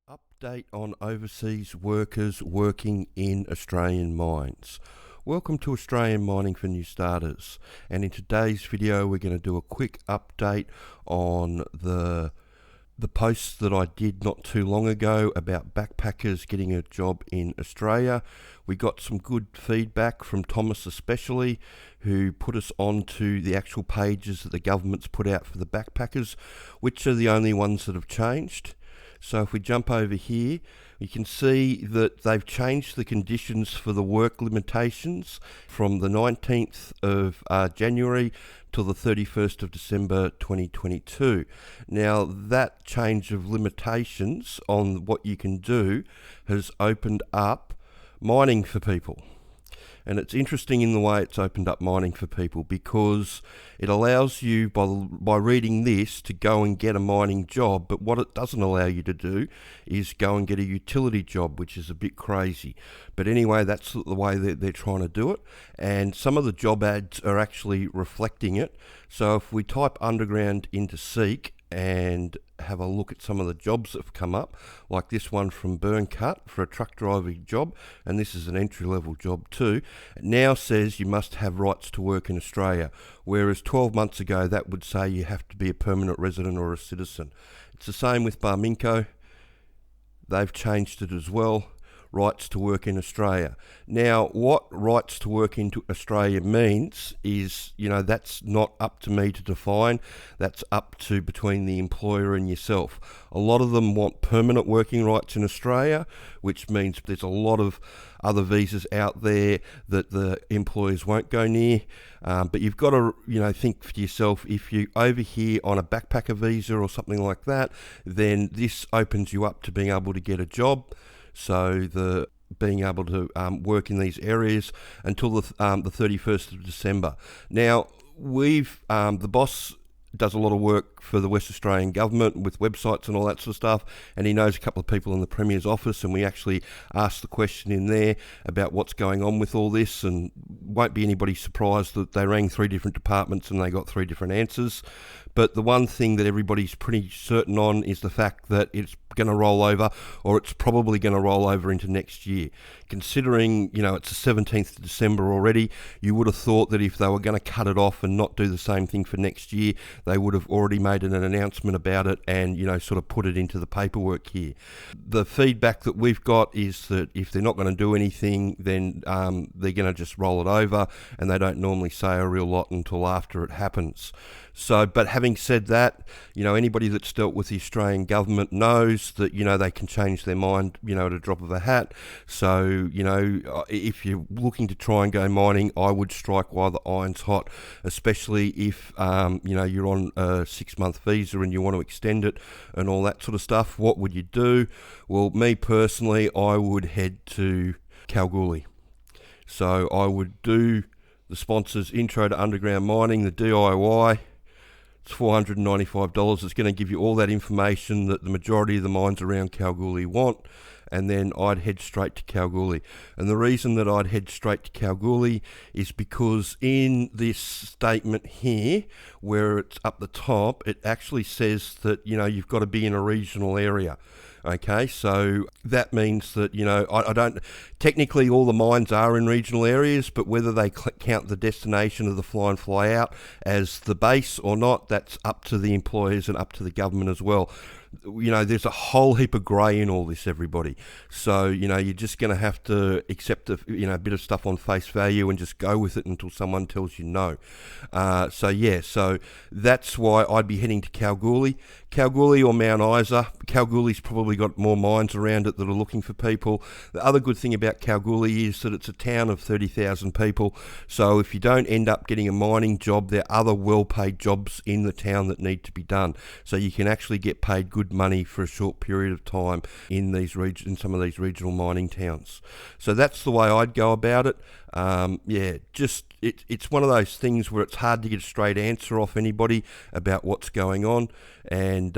Update on overseas workers working in Australian mines. Welcome to Australian Mining for New Starters, and in today's video we're going to do a quick update on the posts that I did not too long ago about backpackers getting a job in Australia. We got some good feedback from Thomas especially, who put us onto the actual pages that the government's put out for the backpackers, which are the only ones that have changed. So if we jump over here, you can see that they've changed the conditions for the work limitations from the 19th of January till the 31st of December 2022. Now that change of limitations on what you can do has opened up mining for people. And it's interesting in the way it's opened up mining for people, because it allows you, by reading this, to go and get a mining job. But what it doesn't allow you to do is go and get a utility job, which is a bit crazy. But anyway, that's the way they're trying to do it. And some of the job ads are actually reflecting it. So if we type underground into Seek and have a look at some of the jobs that have come up, like this one from Burncut for a truck driving job, and this is an entry-level job too. It now says you must have rights to work in Australia, whereas 12 months ago that would say you have to be a permanent resident or a citizen. It's the same with Barminco. They've changed it as well. Rights to work in Australia. Now, what rights to work in Australia means is, that's not up to me to define. That's up to between the employer and yourself. A lot of them want permanent working rights in Australia, which means there's a lot of other visas out there that the employers won't go near. But you've got to, think for yourself, if you over here on a backpacker visa or something like that, then this opens you up to being able to get a job. So being able to work in these areas until the 31st of December. Now, the boss does a lot of work for the West Australian government with websites and all that sort of stuff, and he knows a couple of people in the Premier's office, and we actually asked the question in there about what's going on with all this, and won't be anybody surprised that they rang 3 different departments and they got 3 different answers. But the one thing that everybody's pretty certain on is the fact that it's going to roll over, or it's probably going to roll over into next year. Considering, it's the 17th of December already, you would have thought that if they were going to cut it off and not do the same thing for next year, they would have already made an announcement about it and, sort of put it into the paperwork here. The feedback that we've got is that if they're not going to do anything, then they're going to just roll it over, and they don't normally say a real lot until after it happens. So, but having said that, anybody that's dealt with the Australian government knows that, they can change their mind, at a drop of a hat. So, if you're looking to try and go mining, I would strike while the iron's hot, especially if, you're on a 6-month visa and you want to extend it and all that sort of stuff. What would you do? Well, me personally, I would head to Kalgoorlie. So I would do the sponsor's Intro to Underground Mining, the DIY. It's $495. It's going to give you all that information that the majority of the mines around Kalgoorlie want, and then I'd head straight to Kalgoorlie. And the reason that I'd head straight to Kalgoorlie is because in this statement here, where it's up the top, it actually says that, you've got to be in a regional area. Okay, so that means that, I don't, technically all the mines are in regional areas, but whether they count the destination of the fly in, fly out as the base or not, that's up to the employers and up to the government as well. There's a whole heap of grey in all this, everybody. So, you're just going to have to accept a bit of stuff on face value and just go with it until someone tells you no. So that's why I'd be heading to Kalgoorlie. Kalgoorlie or Mount Isa. Kalgoorlie's probably got more mines around it that are looking for people. The other good thing about Kalgoorlie is that it's a town of 30,000 people. So if you don't end up getting a mining job, there are other well-paid jobs in the town that need to be done. So you can actually get paid good money for a short period of time in some of these regional mining towns. So that's the way I'd go about it. It's one of those things where it's hard to get a straight answer off anybody about what's going on, and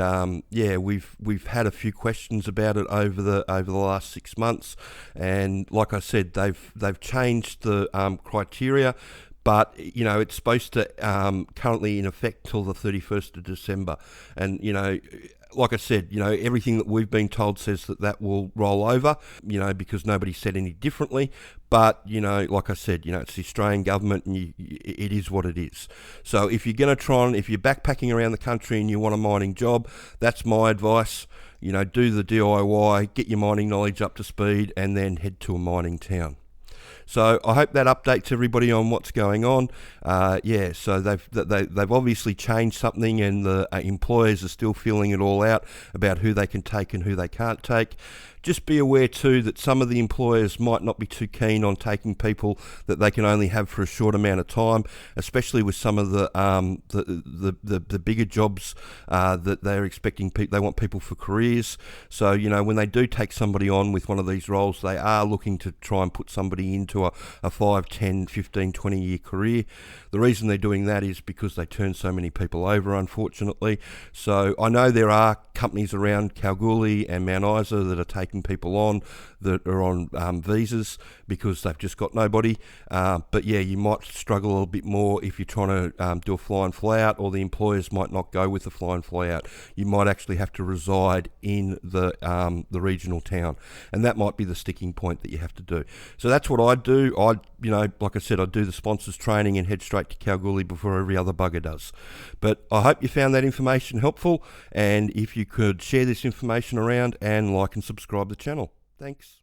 we've had a few questions about it over the last 6 months, and like I said, they've changed the criteria. But, it's supposed to currently in effect till the 31st of December. And, like I said, everything that we've been told says that will roll over, because nobody said any differently. But, like I said, it's the Australian government, and it is what it is. So if you're going to if you're backpacking around the country and you want a mining job, that's my advice. Do the DIY, get your mining knowledge up to speed, and then head to a mining town. So I hope that updates everybody on what's going on. So they've obviously changed something, and the employers are still feeling it all out about who they can take and who they can't take. Just be aware too that some of the employers might not be too keen on taking people that they can only have for a short amount of time, especially with some of the bigger jobs that they're expecting. They want people for careers. So when they do take somebody on with one of these roles, they are looking to try and put somebody into a 5, 10, 15, 20 year career. The reason they're doing that is because they turn so many people over, unfortunately. So I know there are companies around Kalgoorlie and Mount Isa that are taking people on that are on visas because they've just got nobody. But yeah, you might struggle a little bit more if you're trying to do a fly and fly out, or the employers might not go with the fly and fly out. You might actually have to reside in the regional town, and that might be the sticking point that you have to do. So that's what I do. Like I said, I do the sponsors training and head straight to Kalgoorlie before every other bugger does. But I hope you found that information helpful, and if you could share this information around and like and subscribe the channel. Thanks.